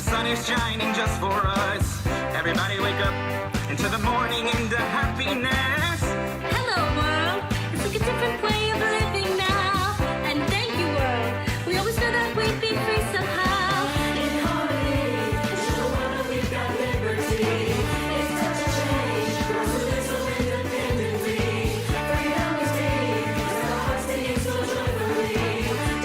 sun is shining just for us. Everybody wake up into the morning into happiness. Hello, world. It's like a different way of living now. And thank you, world. We always knew that we'd be free somehow. In harmony, show the world we've got liberty. It's such a change, for us to live so independently. Freedom is deep, our hearts singing so joyfully.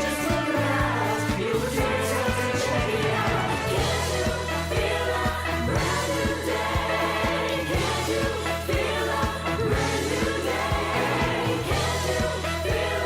Just look around, you will turn yourself and check it out. Can't you feel a brand new day? Can't you feel a brand new day? Can't you feel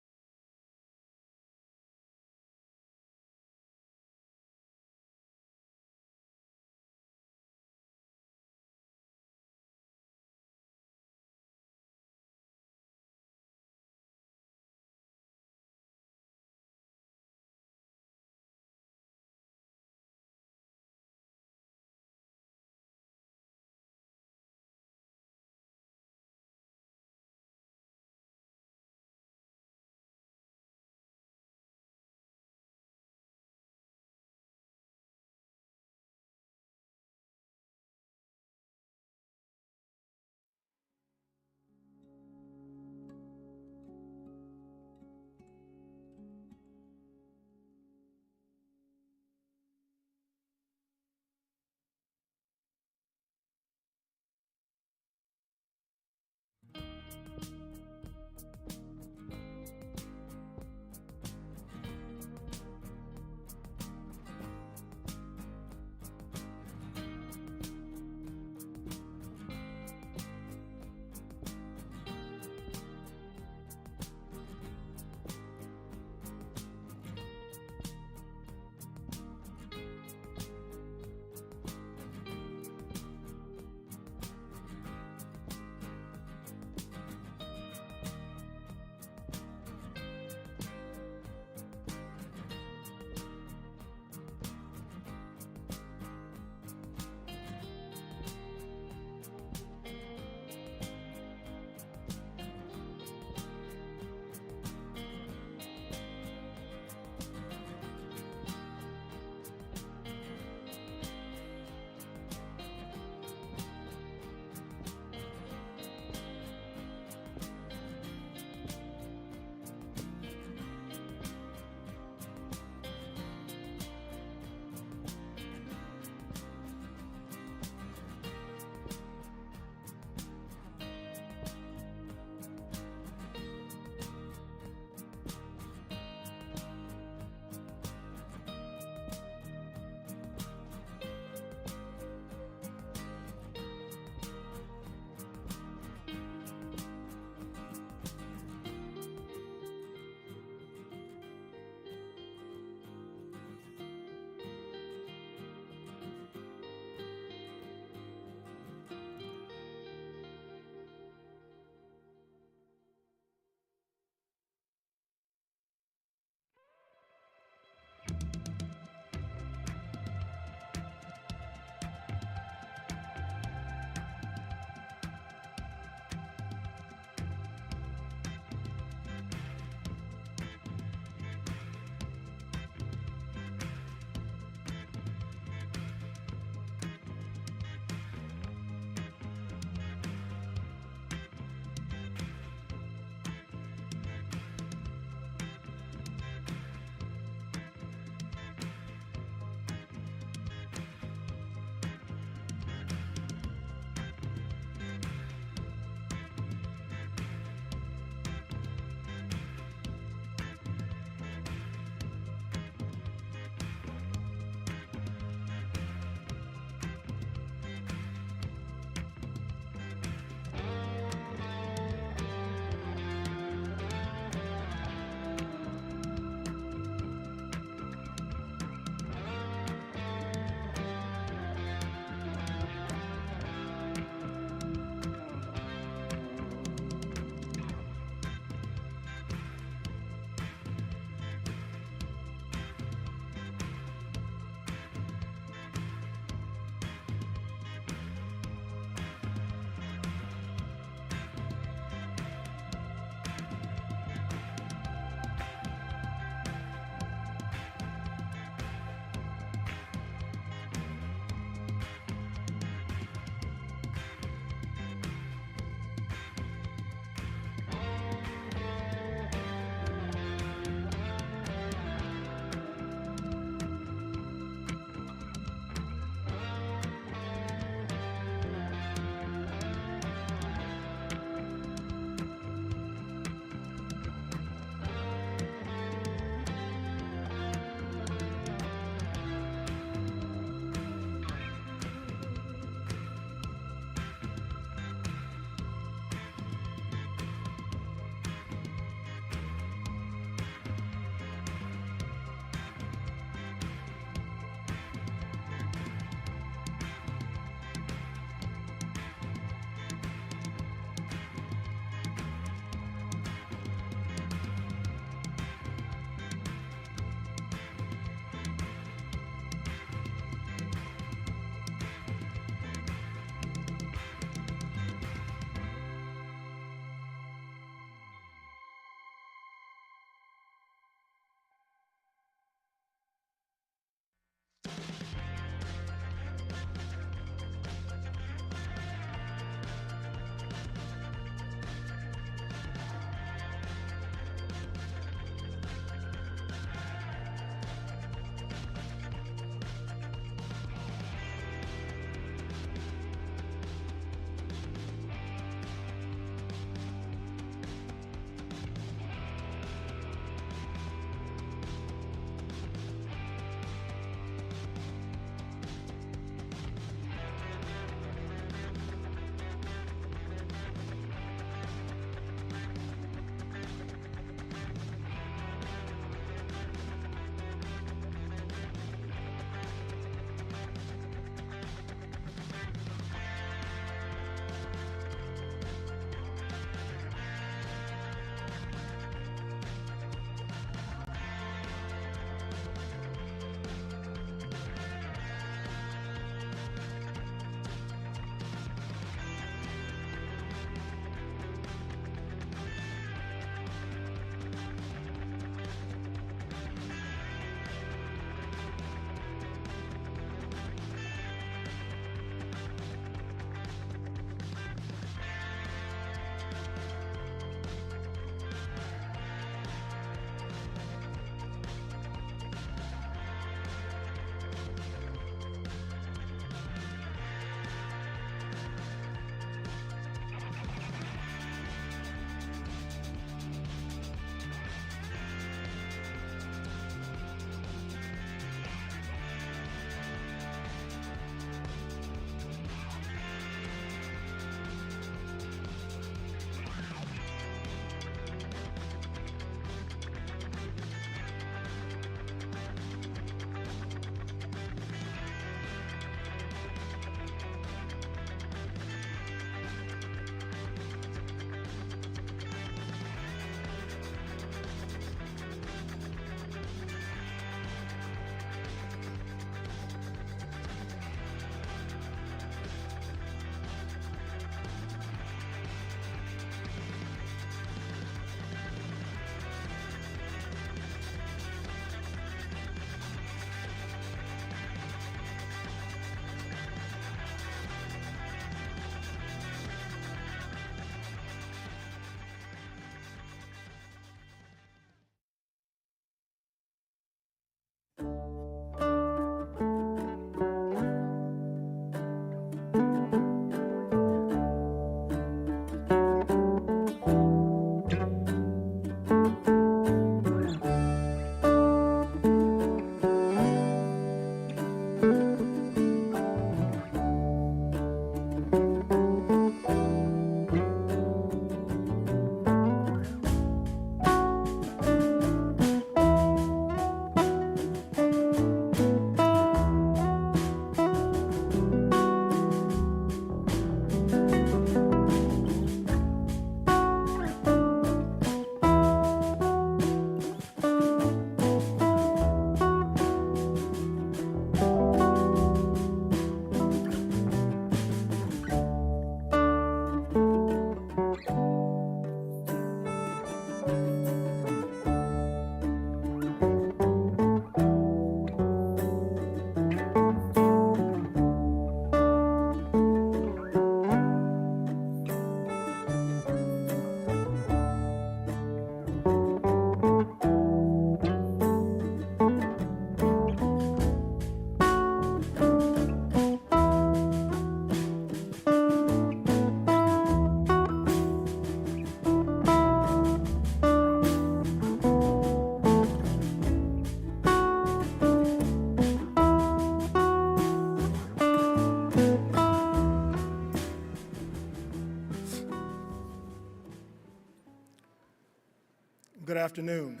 Good afternoon.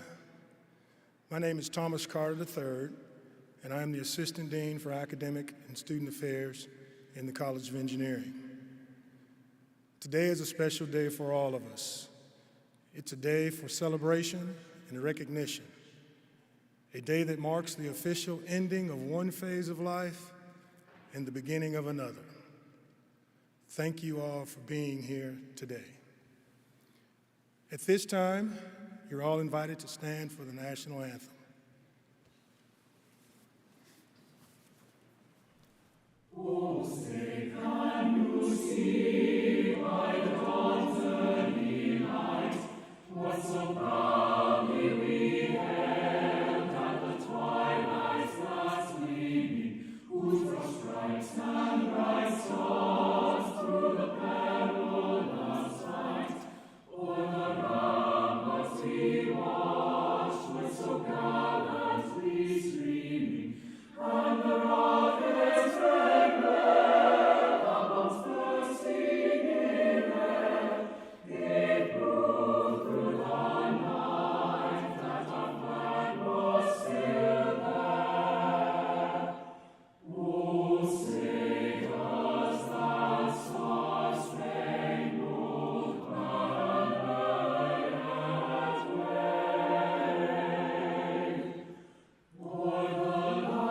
My name is Thomas Carter III, and I am the Assistant Dean for Academic and Student Affairs in the College of Engineering. Today is a special day for all of us. It's a day for celebration and recognition, a day that marks the official ending of one phase of life and the beginning of another. Thank you all for being here today. At this time, you're all invited to stand for the national anthem. Oh, say, can you see by the dawn's early light what so proudly we hailed at the twilight's last gleaming, whose broad stripes and bright stars through the perilous fight o'er the ramparts we watched were so gallantly streaming, and the rockets rang red above bursting in air, gave proof through the night that our flag was still there. Oh, say does that star-spangled banner yet wave o'er the land of the free and the home of the brave?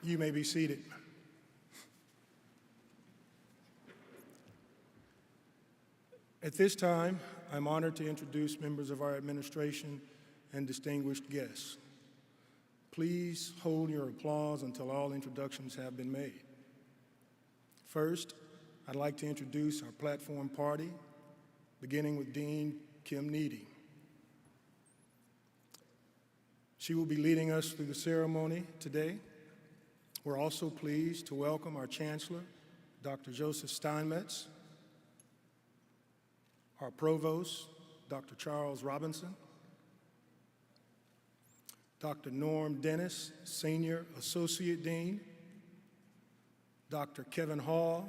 You may be seated. At this time, I'm honored to introduce members of our administration and distinguished guests. Please hold your applause until all introductions have been made. First, I'd like to introduce our platform party, beginning with Dean Kim Needy. She will be leading us through the ceremony today. We're also pleased to welcome our Chancellor, Dr. Joseph Steinmetz, our Provost, Dr. Charles Robinson, Dr. Norm Dennis, Senior Associate Dean, Dr. Kevin Hall,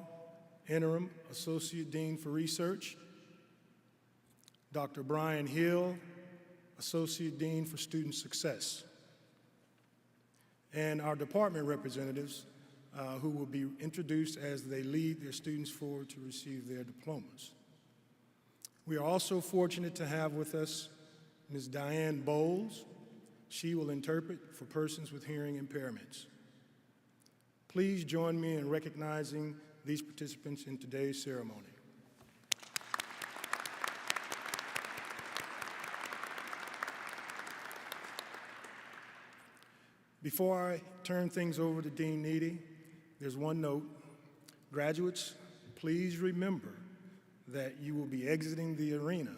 Interim Associate Dean for Research, Dr. Brian Hill, Associate Dean for Student Success, and our department representatives who will be introduced as they lead their students forward to receive their diplomas. We are also fortunate to have with us Ms. Diane Bowles. She will interpret for persons with hearing impairments. Please join me in recognizing these participants in today's ceremony. Before I turn things over to Dean Needy, there's one note. Graduates, please remember that you will be exiting the arena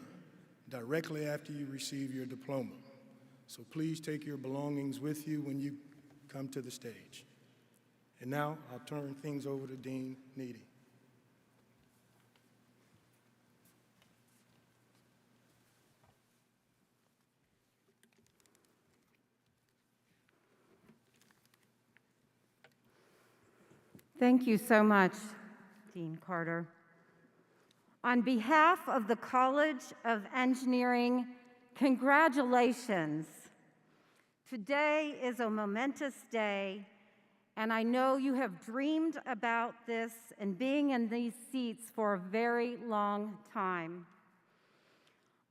directly after you receive your diploma. So please take your belongings with you when you come to the stage. And now I'll turn things over to Dean Needy. Thank you so much, Dean Carter. On behalf of the College of Engineering, congratulations. Today is a momentous day, and I know you have dreamed about this and being in these seats for a very long time.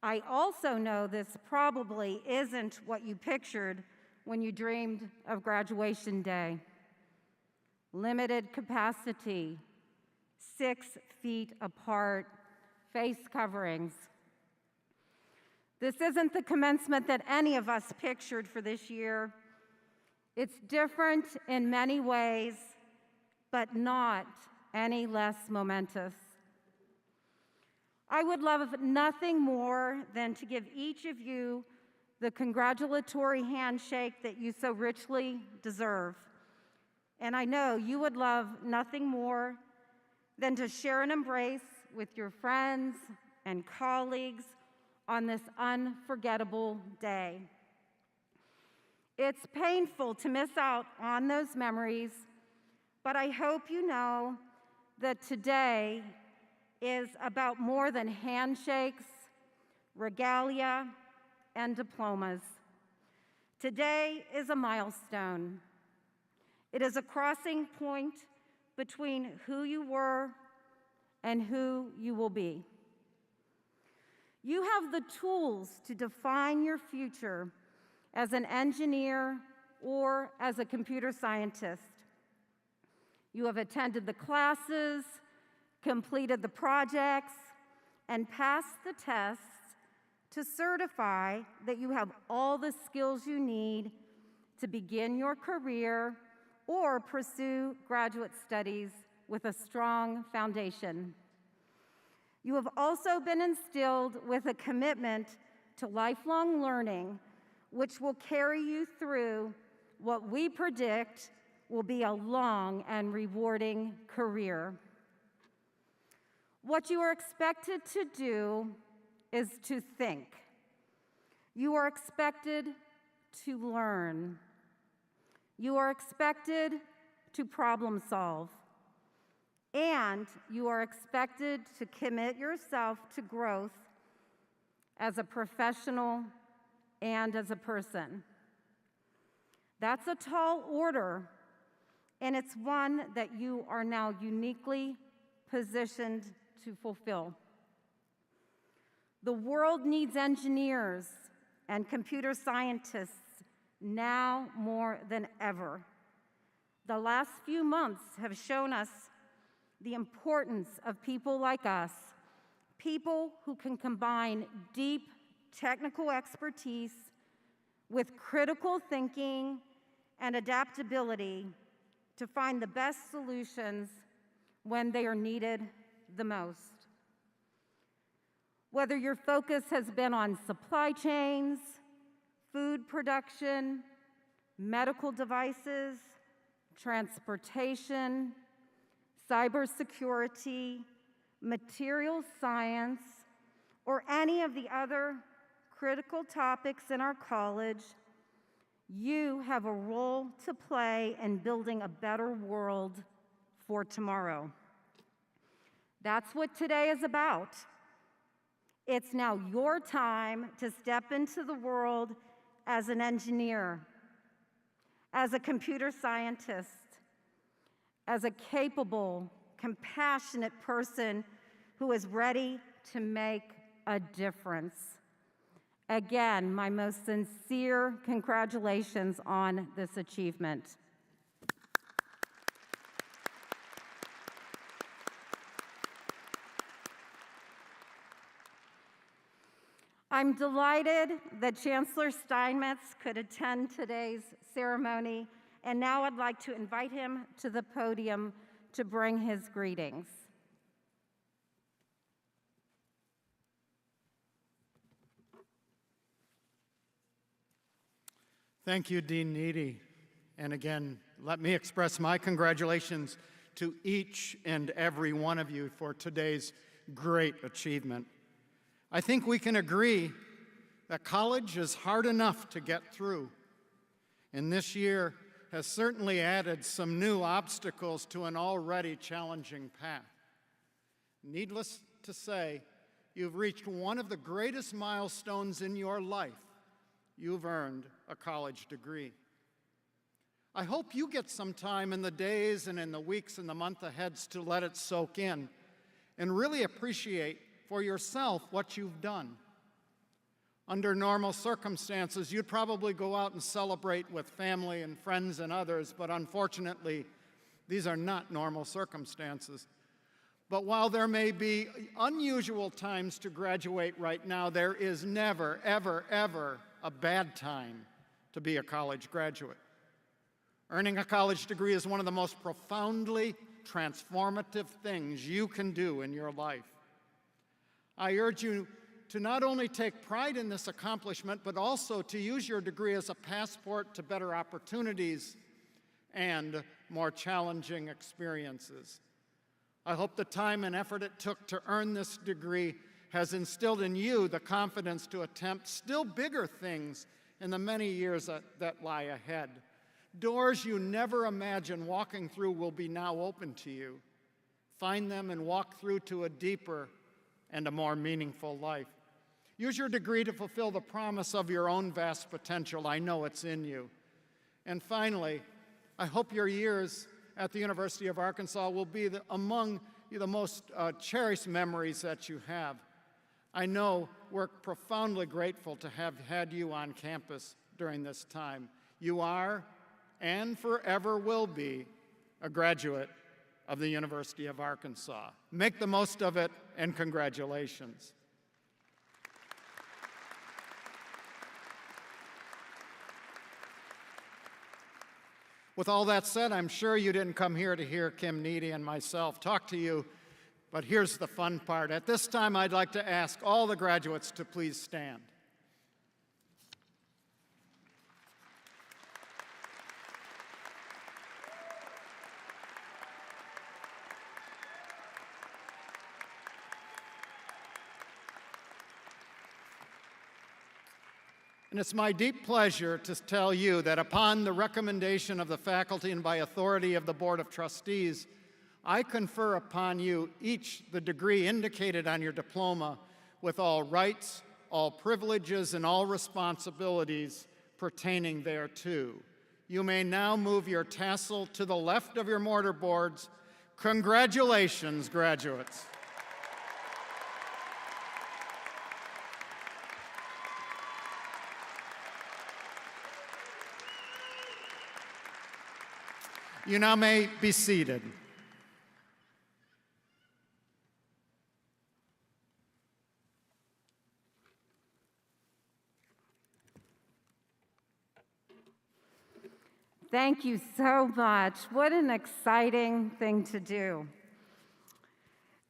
I also know this probably isn't what you pictured when you dreamed of graduation day. Limited capacity, 6 feet apart, face coverings. This isn't the commencement that any of us pictured for this year. It's different in many ways, but not any less momentous. I would love nothing more than to give each of you the congratulatory handshake that you so richly deserve. And I know you would love nothing more than to share an embrace with your friends and colleagues on this unforgettable day. It's painful to miss out on those memories, but I hope you know that today is about more than handshakes, regalia, and diplomas. Today is a milestone. It is a crossing point between who you were and who you will be. You have the tools to define your future as an engineer or as a computer scientist. You have attended the classes, completed the projects, and passed the tests to certify that you have all the skills you need to begin your career or pursue graduate studies with a strong foundation. You have also been instilled with a commitment to lifelong learning, which will carry you through what we predict will be a long and rewarding career. What you are expected to do is to think. You are expected to learn. You are expected to problem solve. And you are expected to commit yourself to growth as a professional and as a person. That's a tall order, and it's one that you are now uniquely positioned to fulfill. The world needs engineers and computer scientists now more than ever. The last few months have shown us the importance of people like us, people who can combine deep technical expertise with critical thinking and adaptability to find the best solutions when they are needed the most. Whether your focus has been on supply chains, food production, medical devices, transportation, cybersecurity, materials science, or any of the other critical topics in our college, you have a role to play in building a better world for tomorrow. That's what today is about. It's now your time to step into the world as an engineer, as a computer scientist, as a capable, compassionate person who is ready to make a difference. Again, my most sincere congratulations on this achievement. I'm delighted that Chancellor Steinmetz could attend today's ceremony, and now I'd like to invite him to the podium to bring his greetings. Thank you, Dean Needy. And again, let me express my congratulations to each and every one of you for today's great achievement. I think we can agree that college is hard enough to get through, and this year has certainly added some new obstacles to an already challenging path. Needless to say, you've reached one of the greatest milestones in your life. You've earned a college degree. I hope you get some time in the days and in the weeks and the month ahead to let it soak in and really appreciate for yourself what you've done. Under normal circumstances, you'd probably go out and celebrate with family and friends and others, but unfortunately, these are not normal circumstances. But while there may be unusual times to graduate right now, there is never, ever, ever a bad time to be a college graduate. Earning a college degree is one of the most profoundly transformative things you can do in your life. I urge you to not only take pride in this accomplishment, but also to use your degree as a passport to better opportunities and more challenging experiences. I hope the time and effort it took to earn this degree has instilled in you the confidence to attempt still bigger things in the many years that lie ahead. Doors you never imagined walking through will be now open to you. Find them and walk through to a deeper and a more meaningful life. Use your degree to fulfill the promise of your own vast potential. I know it's in you. And finally, I hope your years at the University of Arkansas will be among the most cherished memories that you have. I know we're profoundly grateful to have had you on campus during this time. You are, and forever will be, a graduate of the University of Arkansas. Make the most of it, and congratulations. With all that said, I'm sure you didn't come here to hear Kim Needy and myself talk to you, but here's the fun part. At this time, I'd like to ask all the graduates to please stand. And it's my deep pleasure to tell you that upon the recommendation of the faculty and by authority of the Board of Trustees, I confer upon you each the degree indicated on your diploma with all rights, all privileges, and all responsibilities pertaining thereto. You may now move your tassel to the left of your mortar boards. Congratulations, graduates. You now may be seated. Thank you so much. What an exciting thing to do.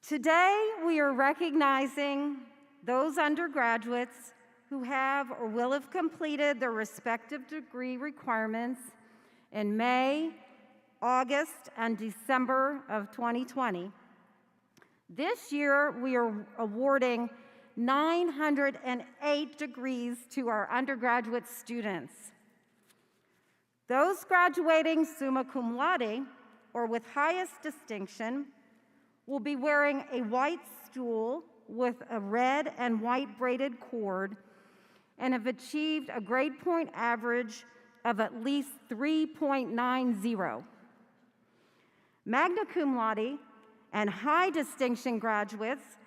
Today, we are recognizing those undergraduates who have or will have completed their respective degree requirements in May, August, and December of 2020. This year, we are awarding 908 degrees to our undergraduate students. Those graduating summa cum laude, or with highest distinction, will be wearing a white stool with a red and white braided cord and have achieved a grade point average of at least 3.90. Magna cum laude and high distinction graduates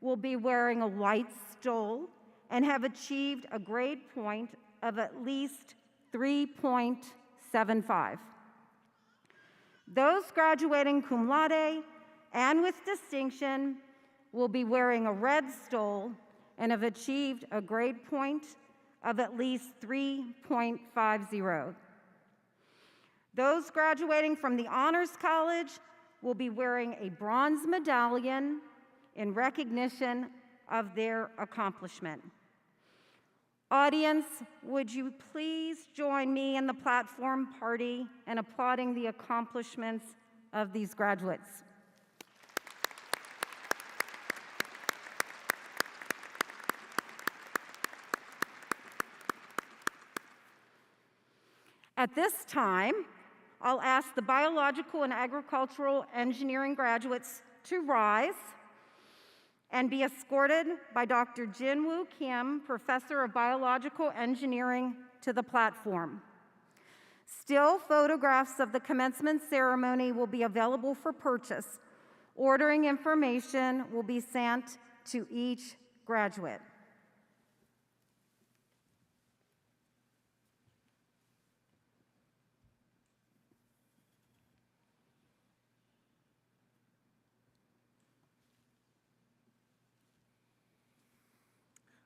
will be wearing a white stole and have achieved a grade point of at least 3.75. Those graduating cum laude and with distinction will be wearing a red stole and have achieved a grade point of at least 3.50. Those graduating from the Honors College will be wearing a bronze medallion in recognition of their accomplishment. Audience, would you please join me in the platform party in applauding the accomplishments of these graduates? At this time, I'll ask the biological and agricultural engineering graduates to rise and be escorted by Dr. Jin-Woo Kim, Professor of Biological Engineering, to the platform. Still photographs of the commencement ceremony will be available for purchase. Ordering information will be sent to each graduate.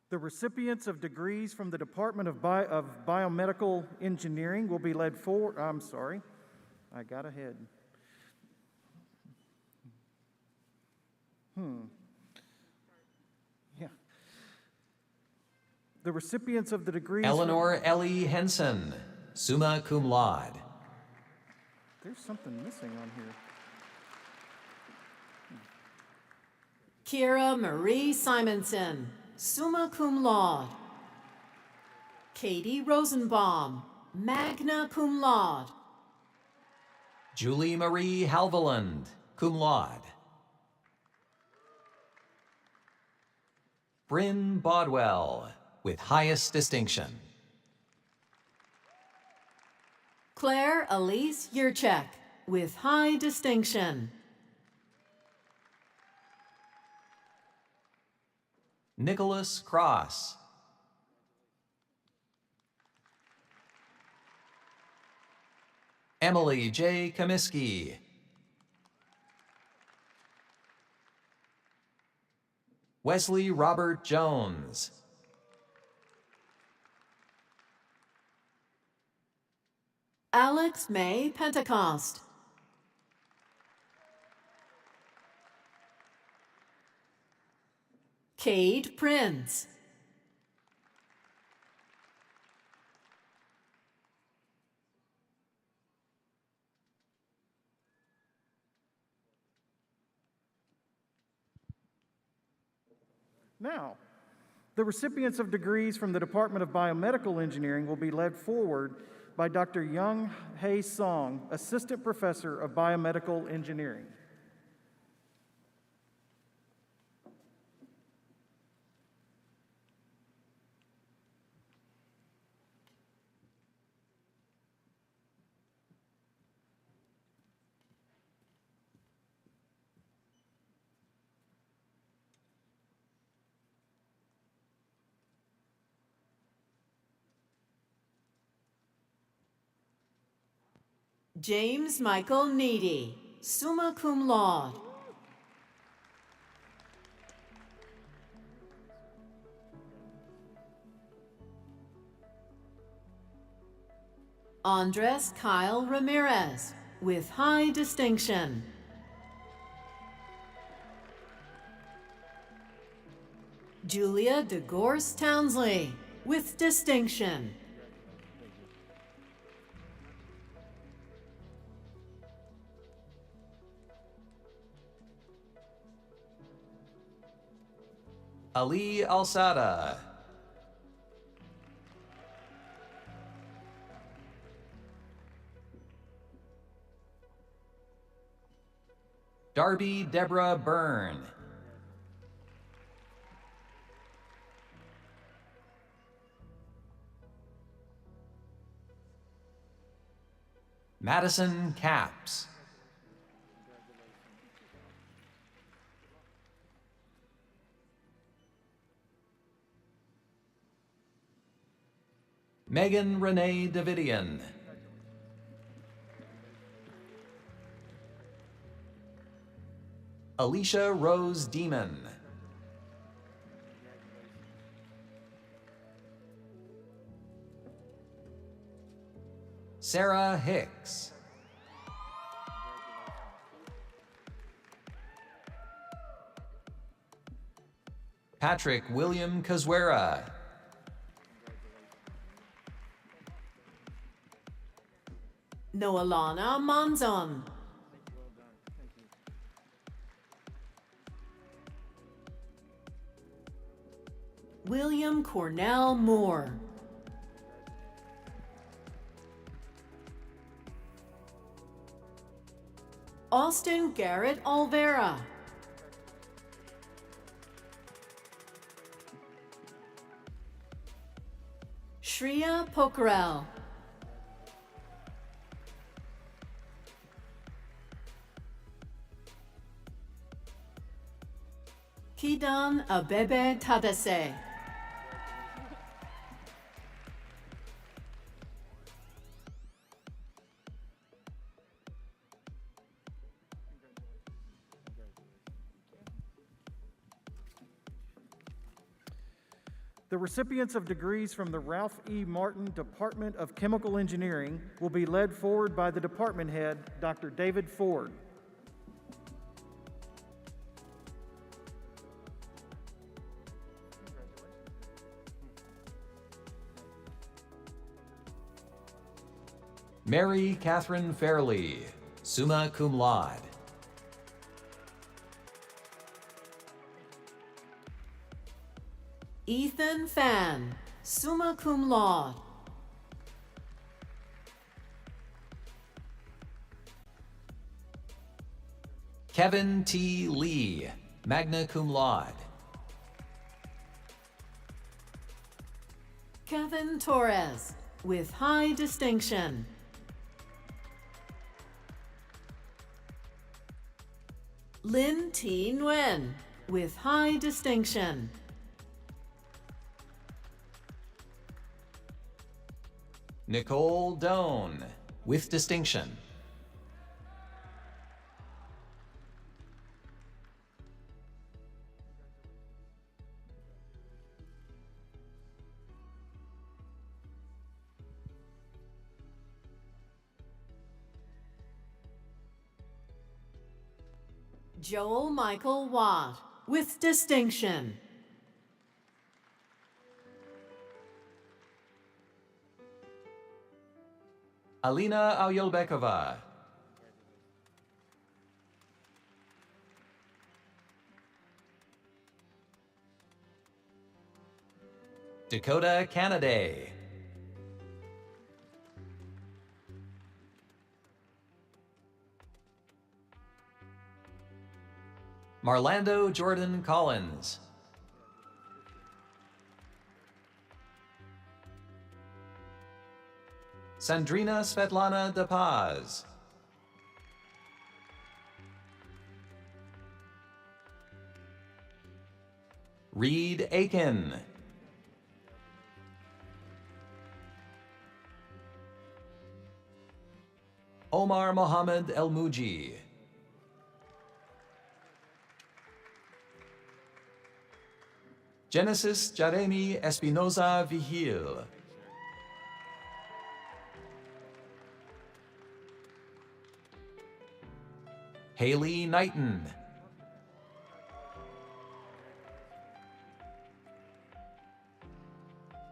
The recipients of degrees from the Department of Biomedical Engineering will be led forward. I'm sorry, I got ahead. Yeah. The recipients of the degrees... Eleanor Ellie Henson, summa cum laude. There's something missing on here. Kira Marie Simonson, summa cum laude. Katie Rosenbaum, magna cum laude. Julie Marie Halveland, cum laude. Bryn Bodwell, with highest distinction. Claire Elise Yurchek, with high distinction. Nicholas Cross. Emily J. Comiskey. Wesley Robert Jones. Alex May Pentecost. Cade Prince. Now, the recipients of degrees from the Department of Biomedical Engineering will be led forward by Dr. Young Hae Song, Assistant Professor of Biomedical Engineering. James Michael Needy, summa cum laude. Andres Kyle Ramirez, with high distinction. Julia DeGorse Townsley, with distinction. Ali Alsada. Darby Deborah Byrne. Madison Capps. Megan Renee Davidian. Alicia Rose Demon. Sarah Hicks. Patrick William Cazuera. Noelana Monzon. William Cornell Moore. Austin Garrett Olvera. Shreya Pokarel. Kidan Abebe Tadase. The recipients of degrees from the Ralph E. Martin Department of Chemical Engineering will be led forward by the department head, Dr. David Ford. Mary Catherine Fairley, summa cum laude. Ethan Fan, summa cum laude. Kevin T. Lee, magna cum laude. Kevin Torres, with high distinction. Lin T. Nguyen, with high distinction. Nicole Doan, with distinction. Joel Michael Watt, with distinction. Alina Auyelbekova. Dakota Canaday. Marlando Jordan Collins. Sandrina Svetlana De Paz. Reed Aiken. Omar Mohammed El Muji. Genesis Jaremi Espinoza Vigil. Haley Knighton.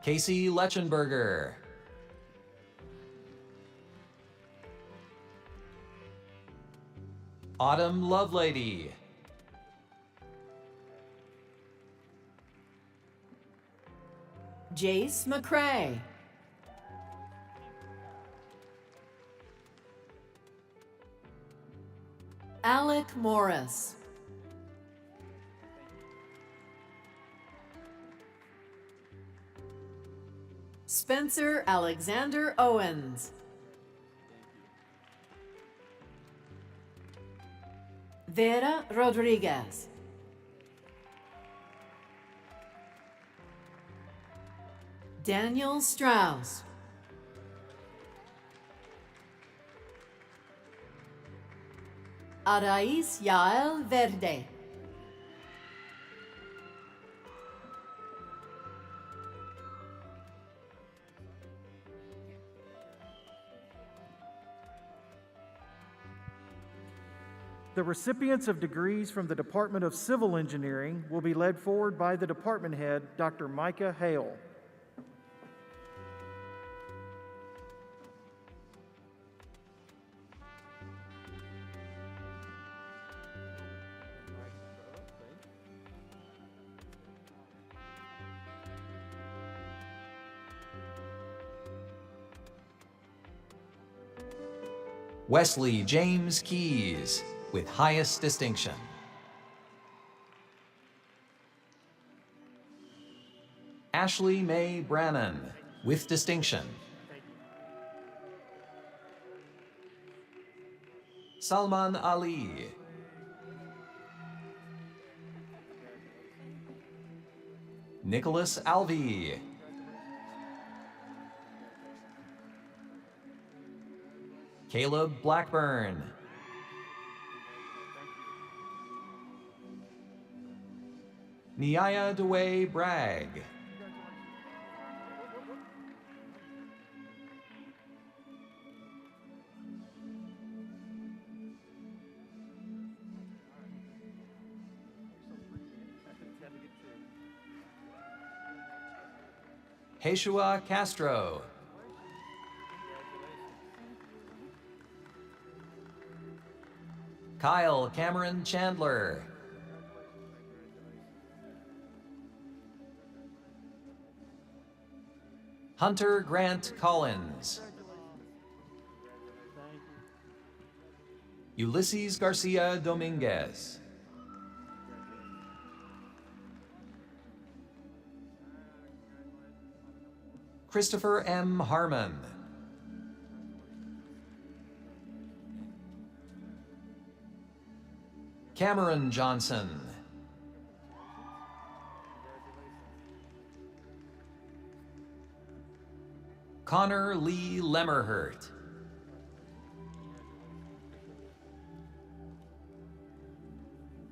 Casey Lechenberger. Autumn Lovelady. Jace McCrae. Alec Morris. Spencer Alexander Owens. Vera Rodriguez. Daniel Strauss. Arais Yael Verde. The recipients of degrees from the Department of Civil Engineering will be led forward by the department head, Dr. Micah Hale. Wesley James Keys, with highest distinction. Ashley Mae Brannon, with distinction. Salman Ali. Nicholas Alvey. Caleb Blackburn. Niaya Dewey Bragg. Heshua Castro. Kyle Cameron Chandler. Hunter Grant Collins. Ulysses Garcia Dominguez. Christopher M. Harmon. Cameron Johnson. Connor Lee Lemmerhurt.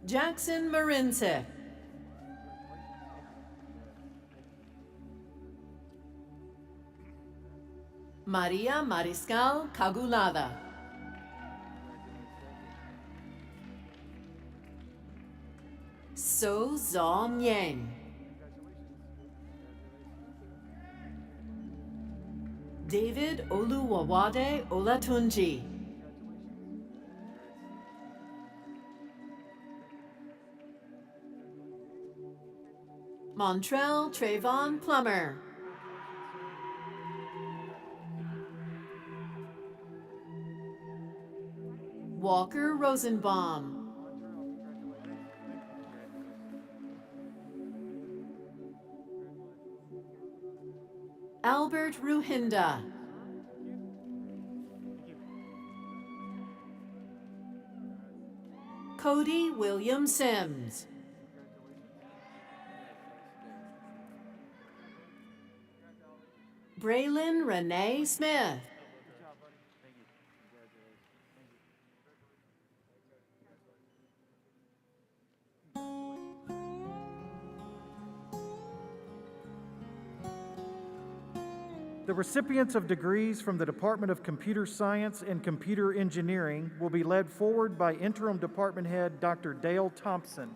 Jackson Marince. Maria Mariscal Cagulada. So Zaw Nyang. David Oluwawade Olatunji. Montrell Trayvon Plummer. Walker Rosenbaum. Albert Ruhinda. Cody William Sims. Braylon Renee Smith. The recipients of degrees from the Department of Computer Science and Computer Engineering will be led forward by Interim Department Head Dr. Dale Thompson.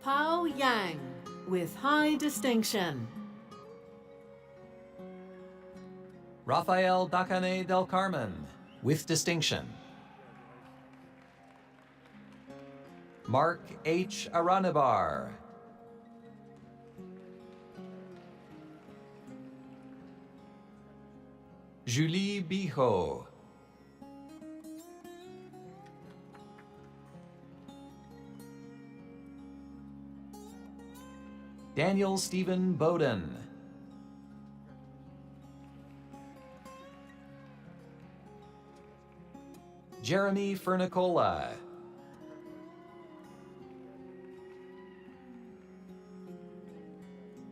Pao Yang with high distinction. Rafael Dacane del Carmen with distinction. Mark H. Aranabar. Julie Bijo. Daniel Stephen Bowden. Jeremy Fernicola.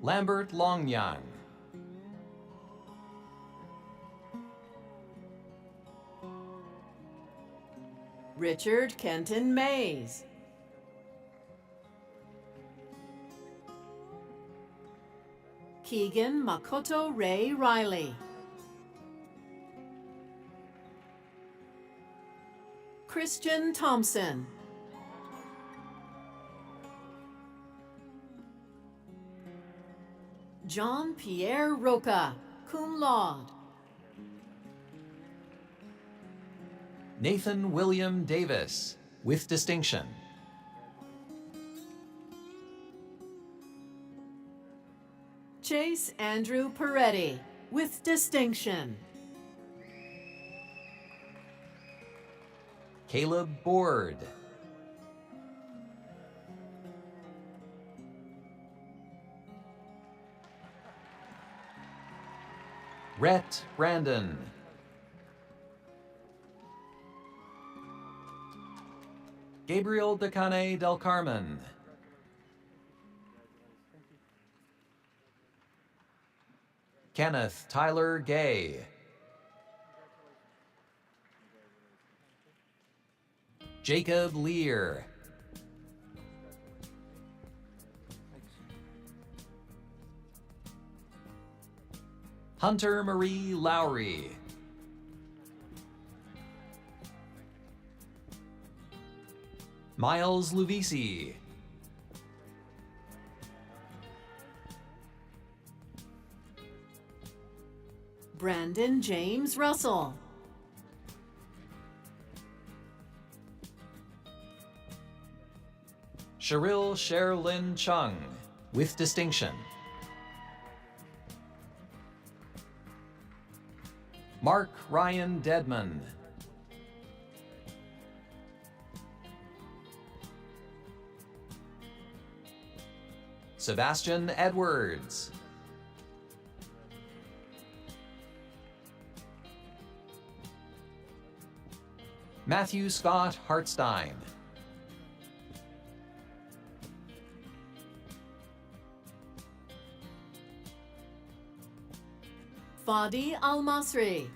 Lambert Longyang. Richard Kenton Mays. Keegan Makoto Ray Riley. Christian Thompson. John Pierre Roca, cum laude. Nathan William Davis with distinction. Chase Andrew Peretti with distinction. Caleb Board. Rhett Brandon. Gabriel Dacane del Carmen. Kenneth Tyler Gay. Jacob Lear. Hunter Marie Lowry. Miles Luvisi. Brandon James Russell. Cheryl Sherlyn Chung, with distinction. Mark Ryan Dedman. Sebastian Edwards. Matthew Scott Hartstein. Fadi Al-Masri.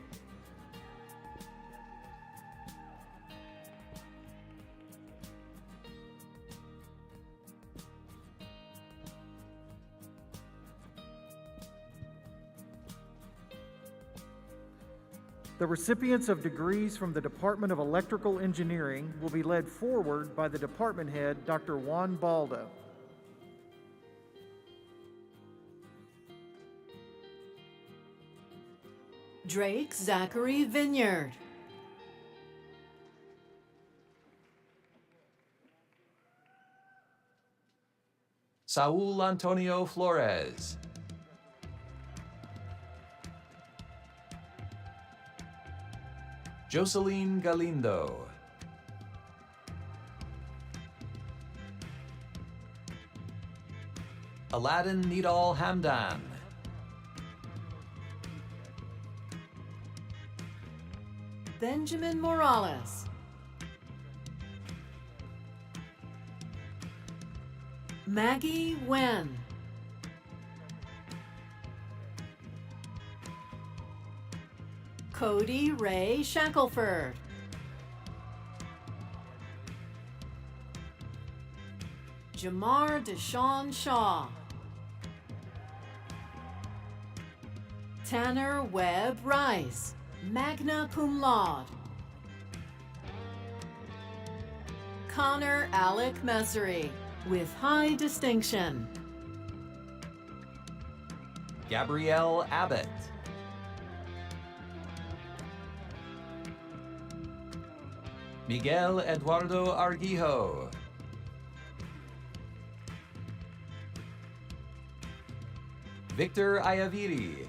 The recipients of degrees from the Department of Electrical Engineering will be led forward by the department head, Dr. Juan Baldo. Drake Zachary Vineyard. Saul Antonio Flores. Jocelyn Galindo. Aladdin Nidal Hamdan. Benjamin Morales. Maggie Wen. Cody Ray Shackelford. Jamar Deshawn Shaw. Tanner Webb Rice, magna cum laude. Connor Alec Messery, with high distinction. Gabrielle Abbott. Miguel Eduardo Arguijo. Victor Ayaviri.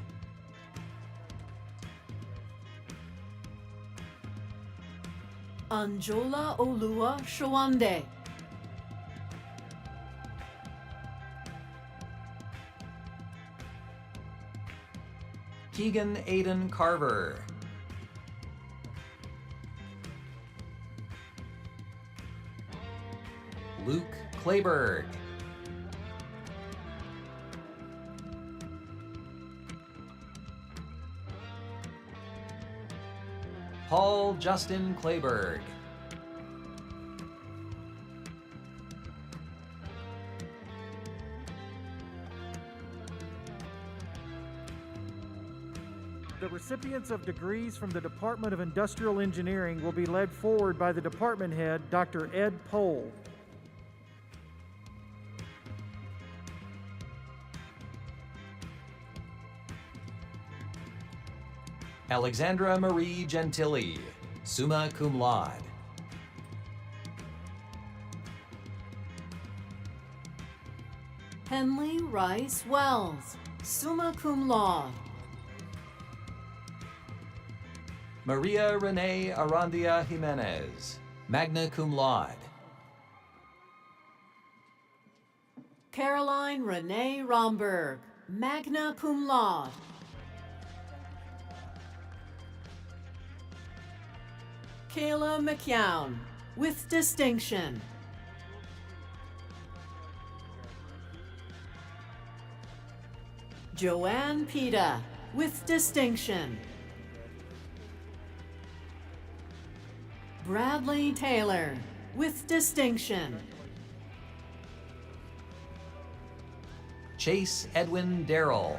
Anjola Olua Shawande. Keegan Aiden Carver. Luke Clayberg. Paul Justin Clayberg. The recipients of degrees from the Department of Industrial Engineering will be led forward by the department head, Dr. Ed Pohl. Alexandra Marie Gentili, summa cum laude. Henley Rice Wells, summa cum laude. Maria Renee Arandia Jimenez, magna cum laude. Caroline Renee Romberg, magna cum laude. Kayla McCown, with distinction. Joanne Pita, with distinction. Bradley Taylor, with distinction. Chase Edwin Darrell.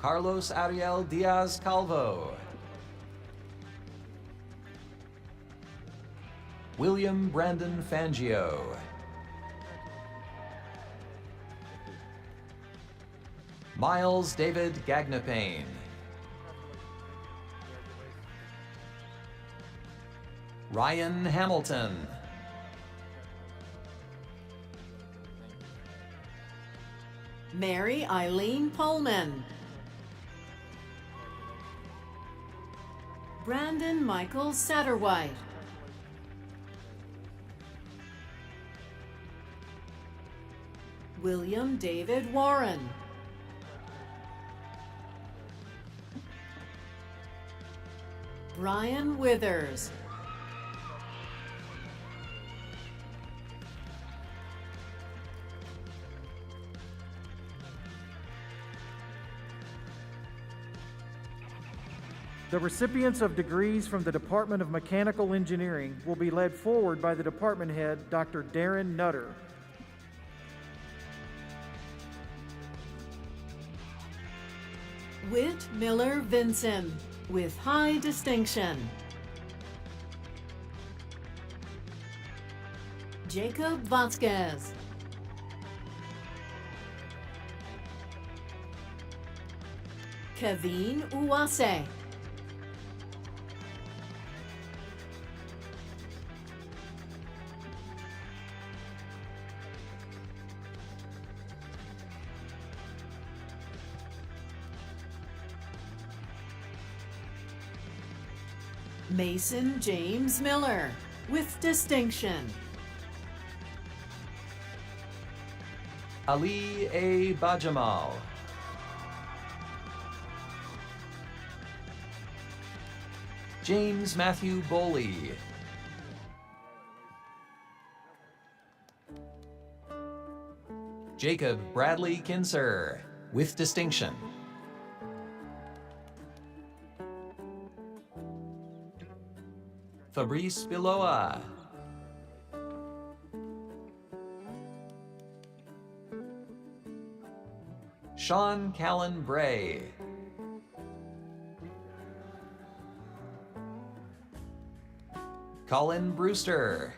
Carlos Ariel Diaz Calvo. William Brandon Fangio. Miles David Gagnapane. Ryan Hamilton. Mary Eileen Pullman. Brandon Michael Satterwhite. William David Warren. Brian Withers. The recipients of degrees from the Department of Mechanical Engineering will be led forward by the department head, Dr. Darren Nutter. Whit Miller Vinson, with high distinction. Jacob Vasquez. Kevin Uwase. Mason James Miller, with distinction. Ali A. Bajamal. James Matthew Boley. Jacob Bradley Kinser, with distinction. Fabrice Biloa. Sean Callan Bray. Colin Brewster.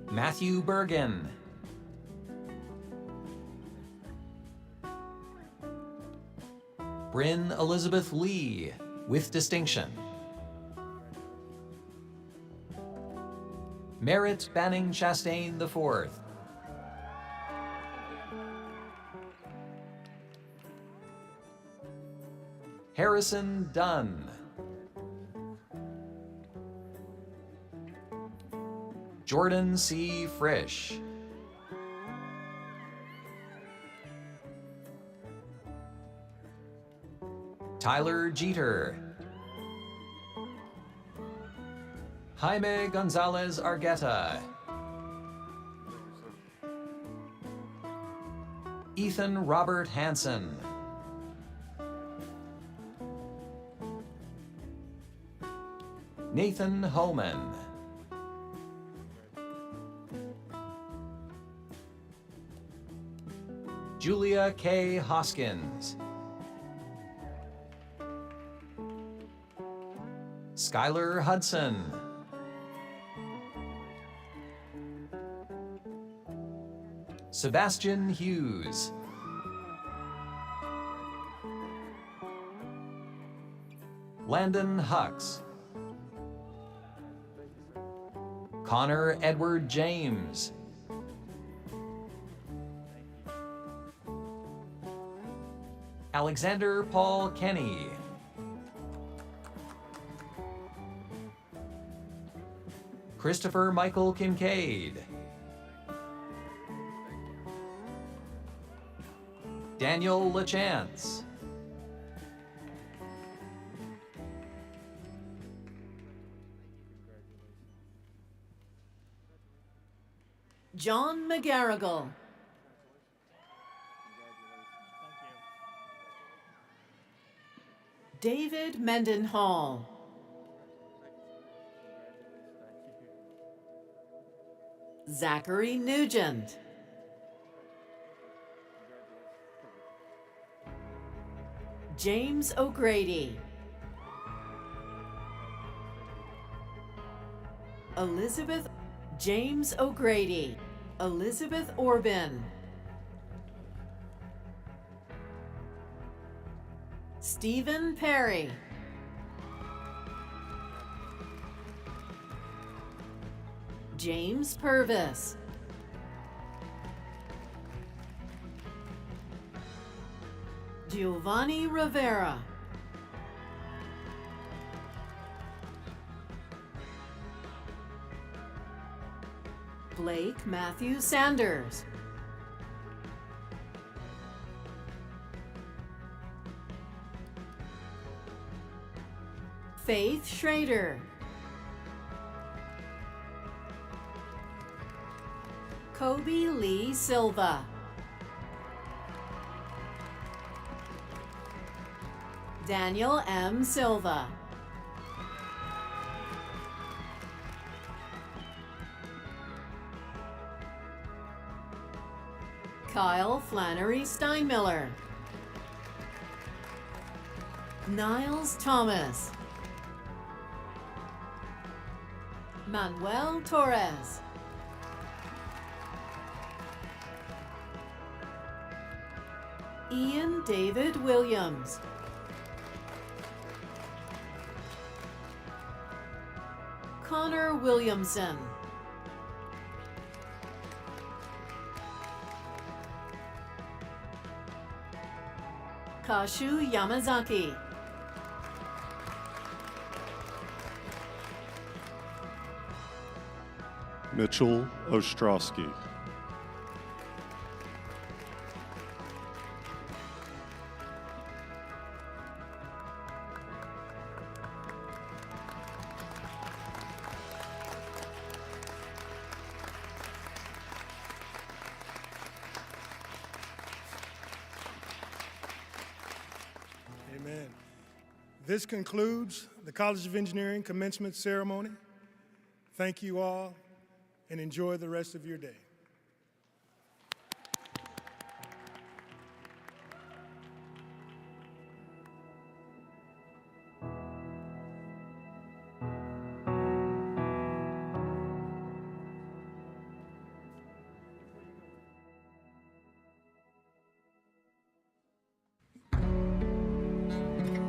Matthew Bergen. Bryn Elizabeth Lee, with distinction. Merritt Banning Chastain IV. Harrison Dunn. Jordan C. Frisch. Tyler Jeter. Jaime Gonzalez Argueta. Ethan Robert Hansen. Nathan Homan. Julia K. Hoskins. Skylar Hudson. Sebastian Hughes. Landon Hux. Connor Edward James. Alexander Paul Kenny. Christopher Michael Kincaid. Daniel LaChance. John McGarrigle. David Mendenhall. Zachary Nugent. James O'Grady. Elizabeth James O'Grady. Elizabeth Orban. Stephen Perry. James Purvis. Giovanni Rivera. Blake Matthew Sanders. Faith Schrader. Kobe Lee Silva. Daniel M. Silva. Kyle Flannery Steinmiller. Niles Thomas. Manuel Torres. Ian David Williams. Connor Williamson. Kashu Yamazaki. Mitchell Ostrowski. Amen. This concludes the College of Engineering commencement ceremony. Thank you all, and enjoy the rest of your day.